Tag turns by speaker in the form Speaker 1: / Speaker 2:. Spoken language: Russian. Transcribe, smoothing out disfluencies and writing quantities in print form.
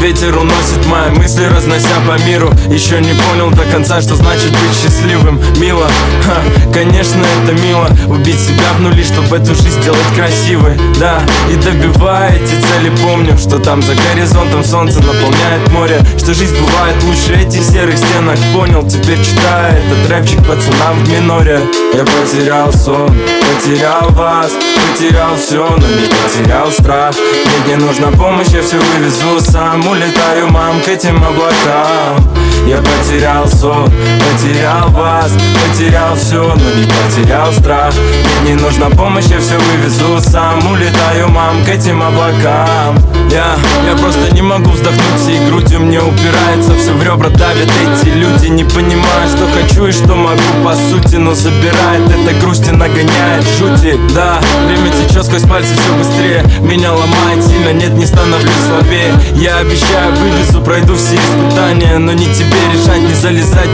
Speaker 1: ветер уносит мои мысли, разнося по миру. Еще не понял до конца, что значит быть счастливым. Мило, конечно, это мило. Убить себя в нули, чтобы эту жизнь сделать красивой. Да, и добивая эти цели, помню, что там за горизонтом солнце наполняет море, что жизнь бывает лучше этих серых стенок. Понял, теперь читаю этот рэпчик пацанам в миноре. Я потерял сон, потерял вас, потерял все, но не потерял страх. Мне не нужна помощь, я все вывезу сам. Улетаю, мам, к этим облакам. Я потерял сон, потерял вас, потерял все, но не потерял страх. Мне не нужна помощь, я все вывезу сам. Улетаю, мам, к этим облакам. Я просто не могу вздохнуть всей грудью, мне упирается, все в ребра давят эти люди. Не понимаю, что хочу и что могу по сути, но забирает эта грусть и нагоняет жути. Да, время течет сквозь пальцы все быстрее, меня ломает сильно, нет, не становлюсь слабее. Я обещаю, вывезу, пройду все испытания, но не тебе решать, не залезать.